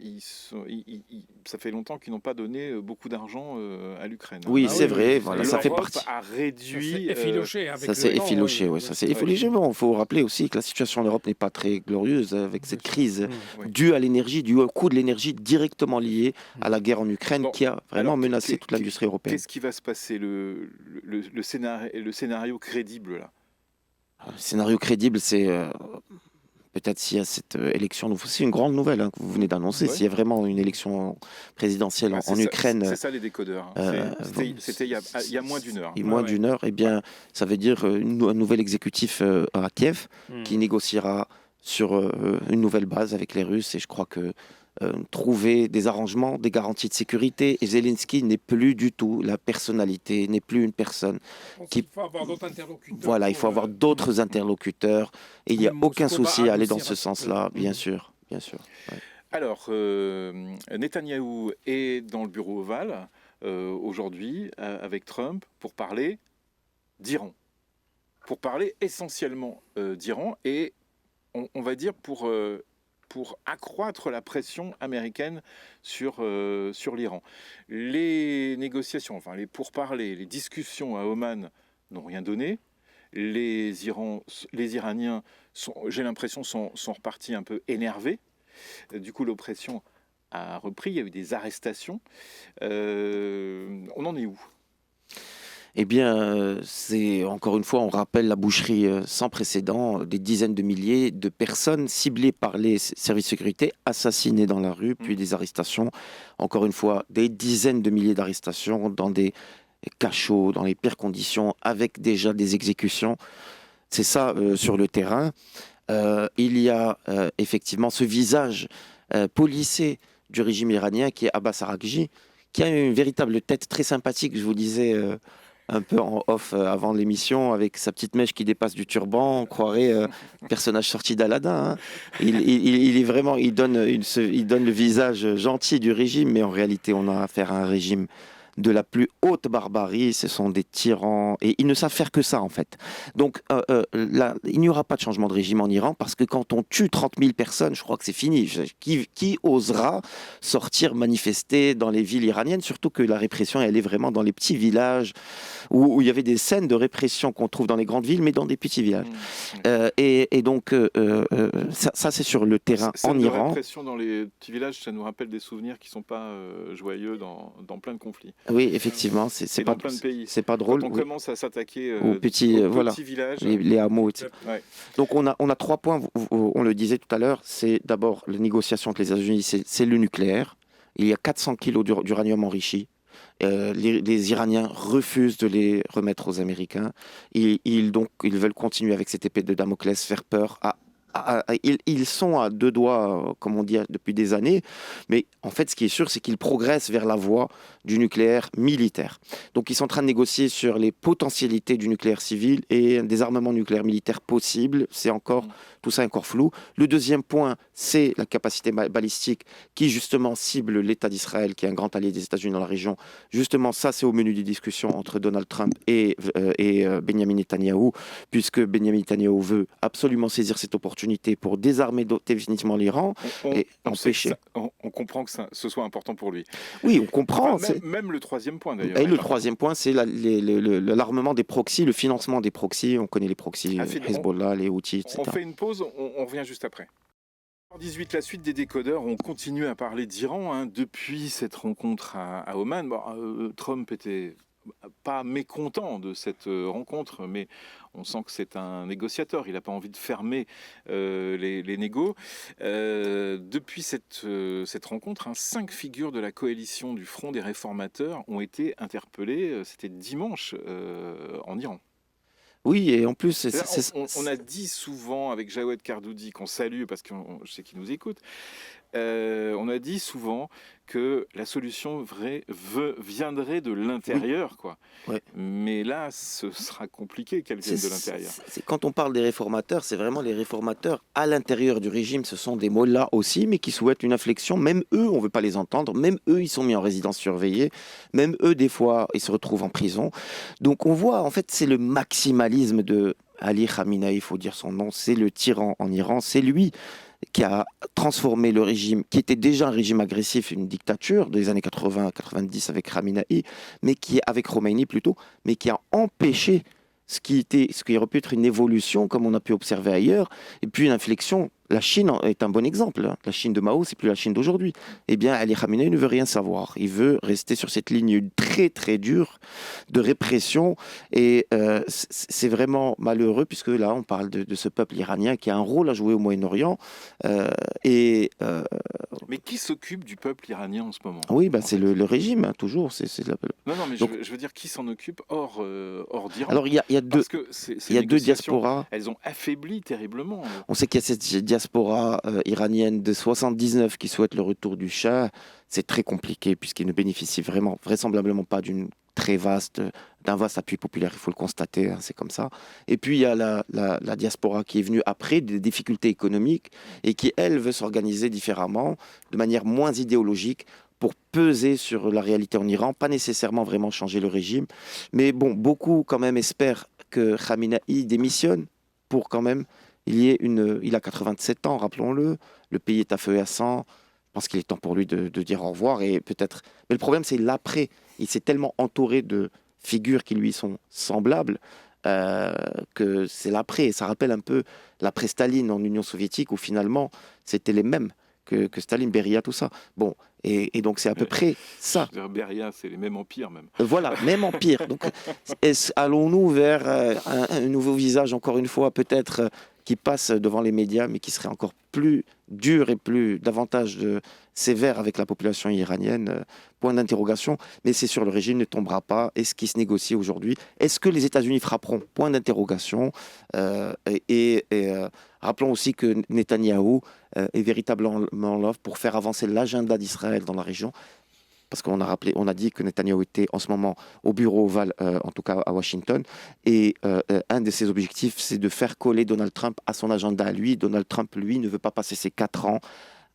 ça fait longtemps qu'ils n'ont pas donné beaucoup d'argent à l'Ukraine. Oui, Ah c'est oui, oui, vrai, oui, voilà, ça fait L'Europe partie. a réduit. Ça s'est effiloché avec Ça s'est le temps, effiloché, oui, oui, oui. ça s'est effiloché. Bon, il faut rappeler aussi que la situation en Europe n'est pas très glorieuse avec cette crise Oui. due à l'énergie, due au coût de l'énergie directement lié à la guerre en Ukraine Bon, qui a vraiment alors, menacé toute l'industrie européenne. qu'est-ce qui va se passer, le scénario crédible là? Le scénario crédible, c'est peut-être s'il y a cette élection, c'est une grande nouvelle que vous venez d'annoncer, Ouais. s'il y a vraiment une élection présidentielle Ah, en Ukraine, c'est ça les décodeurs. C'était il y a moins d'une heure. et moins d'une heure, eh bien, ça veut dire un nouvel exécutif à Kiev qui négociera sur une nouvelle base avec les Russes. Et je crois que trouver des arrangements, des garanties de sécurité. Et Zelensky n'est plus du tout la personnalité, n'est plus une personne Il faut avoir d'autres interlocuteurs. Voilà, il faut avoir d'autres interlocuteurs. Et il n'y a aucun souci à aller dans ce sens-là, bien sûr. Bien sûr. Ouais. Alors, Netanyahou est dans le bureau ovale aujourd'hui avec Trump pour parler d'Iran. Pour parler essentiellement d'Iran et on va dire pour accroître la pression américaine sur l'Iran. Les négociations, enfin les pourparlers, les discussions à Oman n'ont rien donné. Les Iraniens, j'ai l'impression, sont repartis un peu énervés. Du coup, l'oppression a repris, il y a eu des arrestations. On en est où ? Eh bien, c'est encore une fois, on rappelle la boucherie sans précédent, des dizaines de milliers de personnes ciblées par les services de sécurité, assassinées dans la rue, puis des arrestations. Encore une fois, des dizaines de milliers d'arrestations dans des cachots, dans les pires conditions, avec déjà des exécutions. C'est ça sur le terrain. Il y a effectivement ce visage policé du régime iranien qui est Abbas Araghchi, qui a une véritable tête très sympathique, je vous disais un peu en off avant l'émission, avec sa petite mèche qui dépasse du turban, on croirait personnage sorti d'Aladin. Hein. Il est vraiment, il donne le visage gentil du régime, mais en réalité, on a affaire à un régime de la plus haute barbarie, ce sont des tyrans, et ils ne savent faire que ça en fait. Donc là, il n'y aura pas de changement de régime en Iran, parce que quand on tue 30 000 personnes, je crois que c'est fini. Qui osera sortir manifester dans les villes iraniennes, surtout que la répression, elle est vraiment dans les petits villages, où il y avait des scènes de répression qu'on trouve dans les grandes villes, mais dans des petits villages. Et donc, ça c'est sur le terrain en Iran. La répression dans les petits villages, ça nous rappelle des souvenirs qui ne sont pas joyeux dans plein de conflits. Oui, effectivement, c'est pas, plein de pays. C'est pas drôle. Quand on commence à s'attaquer aux petits villages. Les hameaux, etc. Ouais. Donc on a 3 points, on le disait tout à l'heure, c'est d'abord les négociations avec les États-Unis, c'est le nucléaire. Il y a 400 kilos d'uranium enrichi. Les Iraniens refusent de les remettre aux Américains. Ils veulent continuer avec cette épée de Damoclès, faire peur ils sont à 2 doigts, comme on dit depuis des années, mais en fait, ce qui est sûr, c'est qu'ils progressent vers la voie du nucléaire militaire. Donc, ils sont en train de négocier sur les potentialités du nucléaire civil et des armements nucléaires militaires possibles. Tout ça est encore flou. Le deuxième point, c'est la capacité balistique qui, justement, cible l'État d'Israël, qui est un grand allié des États-Unis dans la région. Justement, ça, c'est au menu des discussions entre Donald Trump et Benjamin Netanyahou, puisque Benjamin Netanyahou veut absolument saisir cette opportunité pour désarmer définitivement l'Iran et empêcher. On comprend que ce soit important pour lui. Oui, on comprend. Enfin, même le troisième point d'ailleurs. Et le troisième point, c'est l'armement des proxys, le financement des proxys. On connaît les proxys, Hezbollah, les Houthis, etc. On fait une pause, on revient juste après. 18, la suite des décodeurs, on continue à parler d'Iran depuis cette rencontre à Oman. Trump était pas mécontent de cette rencontre, mais on sent que c'est un négociateur. Il n'a pas envie de fermer les négos. Depuis cette rencontre, 5 figures de la coalition du Front des réformateurs ont été interpellées. C'était dimanche en Iran. Oui, et en plus... On a dit souvent avec Jawed Kardoudi, qu'on salue parce que je sais qu'il nous écoute, On a dit souvent que la solution viendrait de l'intérieur, quoi. Ouais. Mais là, ce sera compliqué qu'elle vienne de l'intérieur. Quand on parle des réformateurs, c'est vraiment les réformateurs à l'intérieur du régime. Ce sont des mollahs aussi, mais qui souhaitent une inflexion. Même eux, on ne veut pas les entendre. Même eux, ils sont mis en résidence surveillée. Même eux, des fois, ils se retrouvent en prison. Donc on voit, en fait, c'est le maximalisme de Ali Khamenei, il faut dire son nom. C'est le tyran en Iran. C'est lui qui a transformé le régime, qui était déjà un régime agressif, une dictature des années 80-90 avec Khamenei, mais qui, avec Khomeini plutôt, mais qui a empêché ce qui aurait pu être une évolution, comme on a pu observer ailleurs, et puis une inflexion. La Chine est un bon exemple. La Chine de Mao, c'est plus la Chine d'aujourd'hui. Eh bien, Ali Khamenei ne veut rien savoir. Il veut rester sur cette ligne très, très dure de répression. Et c'est vraiment malheureux, puisque là, on parle de ce peuple iranien qui a un rôle à jouer au Moyen-Orient. Mais qui s'occupe du peuple iranien en ce moment? Oui, c'est le régime, hein, toujours. Non, mais Donc, je veux dire, qui s'en occupe hors d'Iran? alors, il y a deux, Parce que il y a deux diasporas. Elles ont affaibli terriblement. On sait qu'il y a cette diaspora iranienne de 79 qui souhaite le retour du Shah. C'est très compliqué puisqu'il ne bénéficie vraisemblablement pas d'un vaste appui populaire, il faut le constater, hein, c'est comme ça. Et puis il y a la diaspora qui est venue après des difficultés économiques et qui, elle, veut s'organiser différemment, de manière moins idéologique, pour peser sur la réalité en Iran, pas nécessairement vraiment changer le régime. Mais bon, beaucoup quand même espèrent que Khamenei démissionne pour quand même il a 87 ans, rappelons-le. Le pays est à feu et à sang. Je pense qu'il est temps pour lui de dire au revoir et peut-être. Mais le problème, c'est l'après. Il s'est tellement entouré de figures qui lui sont semblables que c'est l'après. Ça rappelle un peu l'après-Staline en Union soviétique où finalement c'était les mêmes que Staline, Beria, tout ça. Bon, et donc c'est à peu près ça. Beria, c'est les mêmes empires même. Voilà, même empire. Donc allons-nous vers un nouveau visage, encore une fois, peut-être qui passe devant les médias, mais qui serait encore plus dur et davantage sévère avec la population iranienne? Point d'interrogation. Mais c'est sûr, le régime ne tombera pas. Est-ce qu'il se négocie aujourd'hui? Est-ce que les États-Unis frapperont? Point d'interrogation. Rappelons aussi que Netanyahou est véritablement là pour faire avancer l'agenda d'Israël dans la région. Parce qu'on a dit que Netanyahou était en ce moment au bureau ovale, en tout cas à Washington, et un de ses objectifs, c'est de faire coller Donald Trump à son agenda à lui. Donald Trump, lui, ne veut pas passer ses 4 ans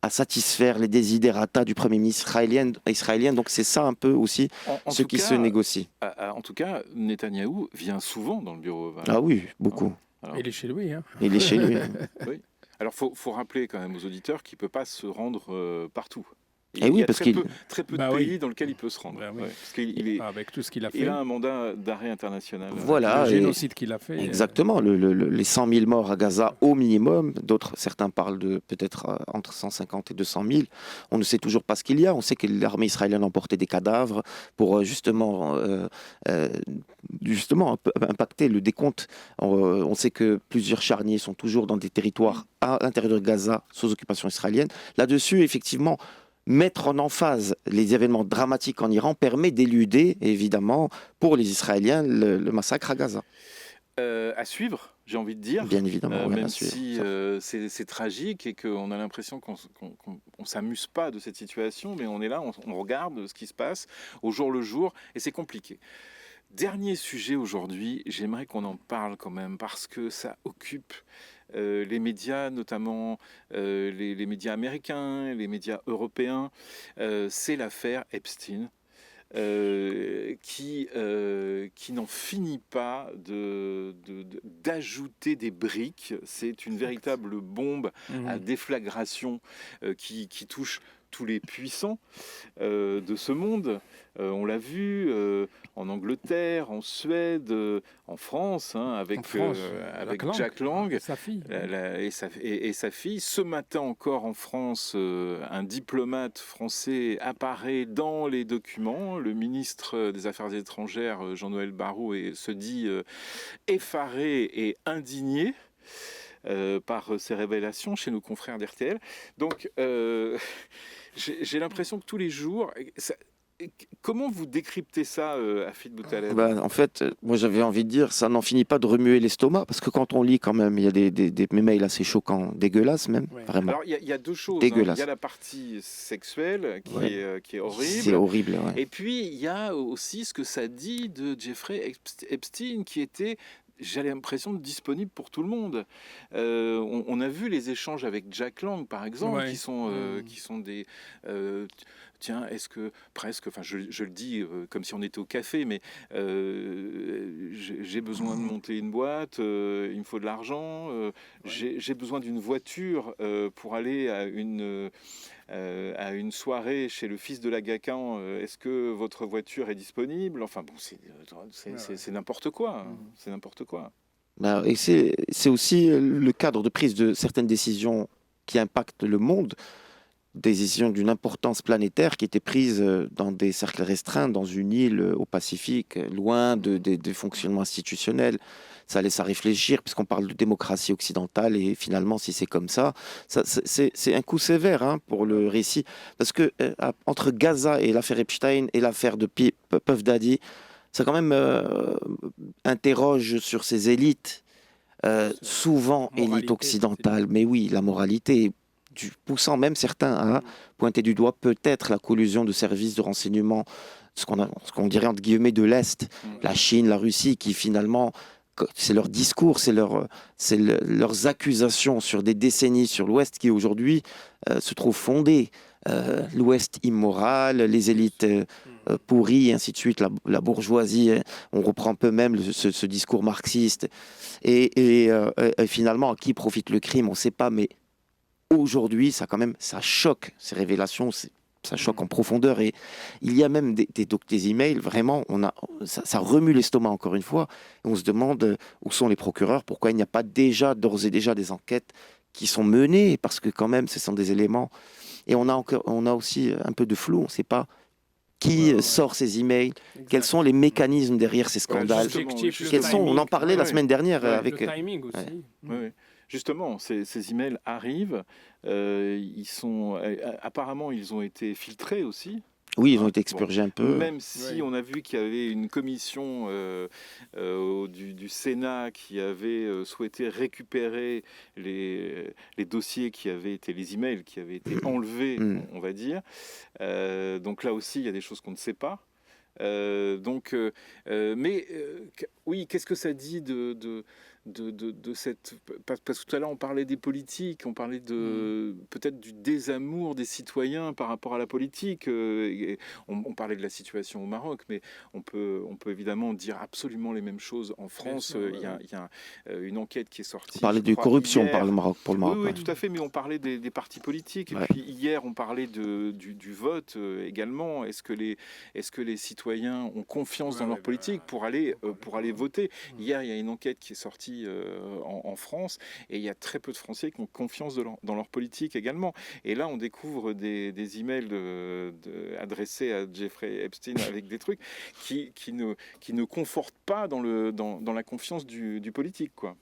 à satisfaire les desiderata du Premier ministre israélien. Donc c'est ça un peu aussi ce qui se négocie. En tout cas, Netanyahou vient souvent dans le bureau ovale. Ah oui, beaucoup. Alors, il est chez lui. Hein. Il est chez lui. Oui. Alors, faut rappeler quand même aux auditeurs qu'il ne peut pas se rendre partout. Il y a très peu de pays dans lesquels il peut se rendre. Oui. Parce qu'il avec tout ce qu'il a fait. Il a un mandat d'arrêt international. Voilà. Le génocide qu'il a fait. Exactement. Les 100 000 morts à Gaza au minimum. Certains parlent de peut-être entre 150 et 200 000. On ne sait toujours pas ce qu'il y a. On sait que l'armée israélienne a emporté des cadavres pour justement impacter le décompte. On sait que plusieurs charniers sont toujours dans des territoires à l'intérieur de Gaza sous occupation israélienne. Là-dessus, effectivement, mettre en emphase les événements dramatiques en Iran permet d'éluder, évidemment, pour les Israéliens, le massacre à Gaza. À suivre, j'ai envie de dire. Bien évidemment, même si c'est tragique et qu'on a l'impression qu'on ne s'amuse pas de cette situation, mais on est là, on regarde ce qui se passe au jour le jour, et c'est compliqué. Dernier sujet aujourd'hui, j'aimerais qu'on en parle quand même, parce que ça occupe les médias, notamment les médias américains, les médias européens. C'est l'affaire Epstein. Qui n'en finit pas d'ajouter des briques. C'est une véritable bombe à déflagration qui touche tous les puissants de ce monde. On l'a vu en Angleterre, en Suède, en France, avec Jack Lang et sa fille. Et sa fille. Ce matin encore en France, un diplomate français apparaît dans les documents. Le ministre des Affaires étrangères, Jean-Noël Barrot, se dit effaré et indigné par ces révélations chez nos confrères d'RTL. Donc, j'ai l'impression que tous les jours, comment vous décryptez ça, Hafid Boutaleb? En fait, moi j'avais envie de dire, ça n'en finit pas de remuer l'estomac, parce que quand on lit quand même, il y a des mails assez choquants, dégueulasses même, vraiment. Alors, il y a deux choses. Dégueulasse. Il y a la partie sexuelle qui est horrible. C'est horrible, Et puis, il y a aussi ce que ça dit de Jeffrey Epstein, qui était, j'ai l'impression, disponible pour tout le monde. On a vu les échanges avec Jack Lang, par exemple, qui sont des... tiens, est-ce que presque, enfin je le dis comme si on était au café, mais j'ai besoin de monter une boîte, il me faut de l'argent, j'ai besoin d'une voiture pour aller à une soirée chez le fils de l'Agacan, est-ce que votre voiture est disponible? Enfin bon, c'est n'importe quoi, c'est n'importe quoi. Et c'est aussi le cadre de prise de certaines décisions qui impactent le monde, des décisions d'une importance planétaire qui étaient prises dans des cercles restreints, dans une île au Pacifique, loin des fonctionnements institutionnels. Ça laisse à réfléchir, puisqu'on parle de démocratie occidentale, et finalement, si c'est comme ça, c'est un coup sévère pour le récit. Parce que entre Gaza et l'affaire Epstein et l'affaire de Puff Daddy, ça quand même interroge sur ces élites, souvent élites occidentales. Mais oui, la moralité, poussant même certains à pointer du doigt peut-être la collusion de services de renseignement, ce qu'on dirait entre guillemets de l'Est, la Chine, la Russie, qui finalement, c'est leur discours, c'est leurs accusations sur des décennies sur l'Ouest qui aujourd'hui se trouvent fondées. L'Ouest immoral, les élites pourries, et ainsi de suite, la bourgeoisie, on reprend un peu même ce discours marxiste. Et finalement, à qui profite le crime, on ne sait pas, mais aujourd'hui, ça choque, ces révélations, ça choque en profondeur. Et il y a même des emails, vraiment, ça remue l'estomac encore une fois. Et on se demande où sont les procureurs, pourquoi il n'y a pas d'ores et déjà des enquêtes qui sont menées, parce que quand même, ce sont des éléments. Et on a aussi un peu de flou, on ne sait pas qui sort ces emails, quels sont les mécanismes derrière ces scandales. On en parlait la semaine dernière avec... Le timing aussi. Justement, ces emails arrivent, apparemment ils ont été filtrés aussi. Oui, ils ont été expurgés un peu. Même si on a vu qu'il y avait une commission du Sénat qui avait souhaité récupérer les dossiers qui avaient été, les emails qui avaient été enlevés, on va dire. Donc là aussi, il y a des choses qu'on ne sait pas. Oui, qu'est-ce que ça dit de cette... Parce que tout à l'heure, on parlait des politiques, on parlait peut-être du désamour des citoyens par rapport à la politique. On parlait de la situation au Maroc, mais on peut évidemment dire absolument les mêmes choses en France. Il y a une enquête qui est sortie. On parlait de corruption pour le Maroc. Oui, tout à fait, mais on parlait des partis politiques. Et puis hier, on parlait du vote également. Est-ce que les citoyens ont confiance dans leur politique pour aller voter? Hier, il y a une enquête qui est sortie en France, et il y a très peu de Français qui ont confiance dans leur politique également. Et là, on découvre des emails adressés à Jeffrey Epstein avec des trucs qui ne confortent pas dans la confiance du politique, quoi.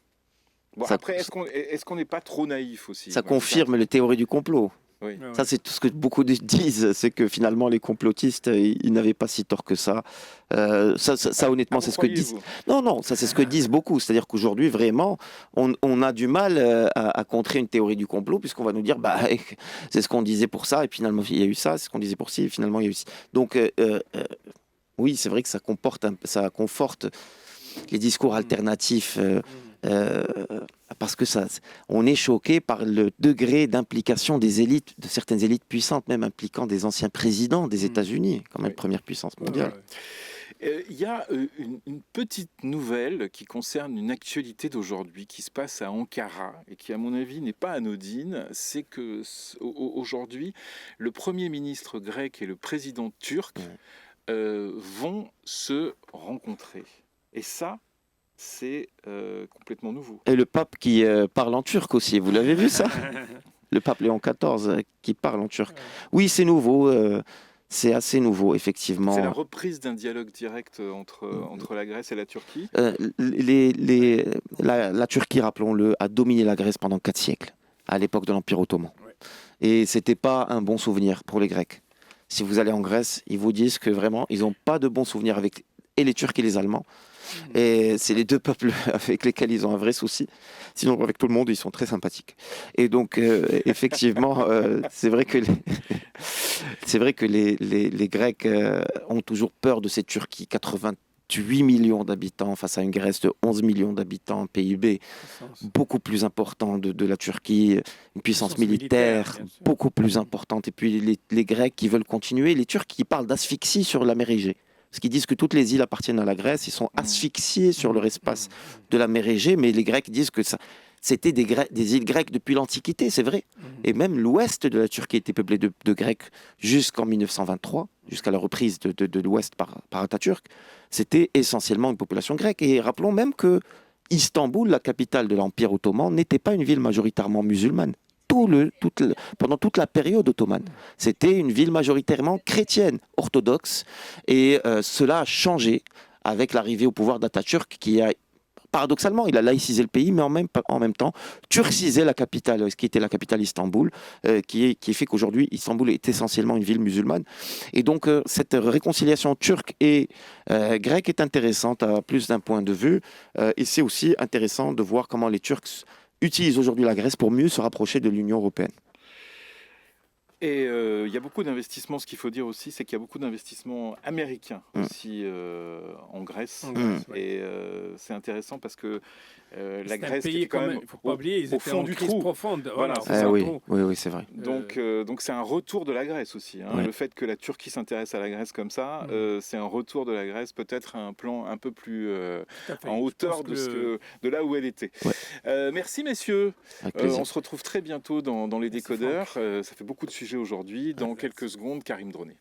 Bon, après, est-ce qu'on n'est pas trop naïf aussi? Ça confirme les théories du complot. Oui. Ça, c'est tout ce que beaucoup disent, c'est que finalement les complotistes, ils n'avaient pas si tort que ça. Ça honnêtement, c'est ce que disent. Non, ça c'est ce que disent beaucoup. C'est-à-dire qu'aujourd'hui, vraiment, on a du mal à contrer une théorie du complot, puisqu'on va nous dire, c'est ce qu'on disait pour ça, et finalement il y a eu ça, c'est ce qu'on disait pour ci, et finalement il y a eu ci. Donc, oui, c'est vrai que ça conforte les discours alternatifs. Parce que on est choqué par le degré d'implication des élites, de certaines élites puissantes, même impliquant des anciens présidents des États-Unis, quand même première puissance mondiale. Il y a une petite nouvelle qui concerne une actualité d'aujourd'hui qui se passe à Ankara et qui, à mon avis, n'est pas anodine. C'est que aujourd'hui, le Premier ministre grec et le président turc vont se rencontrer. Et ça, c'est complètement nouveau. Et le pape qui parle en turc aussi, vous l'avez vu ça? Le pape Léon XIV qui parle en turc. Oui, c'est nouveau, c'est assez nouveau, effectivement. C'est la reprise d'un dialogue direct entre la Grèce et la Turquie. La Turquie, rappelons-le, a dominé la Grèce pendant 4 siècles, à l'époque de l'Empire ottoman. Ouais. Et ce n'était pas un bon souvenir pour les Grecs. si vous allez en Grèce, ils vous disent que vraiment, ils n'ont pas de bons souvenirs avec et les Turcs et les Allemands. Et c'est les deux peuples avec lesquels ils ont un vrai souci. Sinon, avec tout le monde, ils sont très sympathiques. Et donc, effectivement, c'est vrai que les Grecs ont toujours peur de cette Turquie, 88 millions d'habitants face à une Grèce de 11 millions d'habitants, PIB beaucoup plus important de la Turquie, une puissance militaire beaucoup plus importante. Et puis les Grecs qui veulent continuer, les Turcs qui parlent d'asphyxie sur la mer Égée. Parce qu'ils disent que toutes les îles appartiennent à la Grèce, ils sont asphyxiés sur leur espace de la mer Égée, mais les Grecs disent que c'était des îles grecques depuis l'Antiquité, c'est vrai. Et même l'ouest de la Turquie était peuplé de Grecs jusqu'en 1923, jusqu'à la reprise de l'ouest par Atatürk. C'était essentiellement une population grecque. Et rappelons même que Istanbul, la capitale de l'Empire ottoman, n'était pas une ville majoritairement musulmane. Pendant toute la période ottomane, c'était une ville majoritairement chrétienne, orthodoxe, et cela a changé avec l'arrivée au pouvoir d'Atatürk, qui a paradoxalement, il a laïcisé le pays, mais en même temps, turcisé la capitale, ce qui était la capitale Istanbul, qui fait qu'aujourd'hui, Istanbul est essentiellement une ville musulmane. Et donc, cette réconciliation turque et grecque est intéressante à plus d'un point de vue. Et c'est aussi intéressant de voir comment les Turcs utilisent aujourd'hui la Grèce pour mieux se rapprocher de l'Union européenne. Et il y a beaucoup d'investissements, ce qu'il faut dire aussi, c'est qu'il y a beaucoup d'investissements américains aussi en Grèce. Et c'est intéressant parce que la Grèce, pays quand même, faut pas oublier, ils au étaient fond en du crise trou. profonde. Voilà, oui, c'est vrai. Donc c'est un retour de la Grèce aussi. Le fait que la Turquie s'intéresse à la Grèce comme ça, c'est un retour de la Grèce peut-être à un plan un peu plus en hauteur de là où elle était. Merci messieurs. On se retrouve très bientôt dans les décodeurs. Ça fait beaucoup de sujets aujourd'hui. Dans quelques secondes, Karim Droné.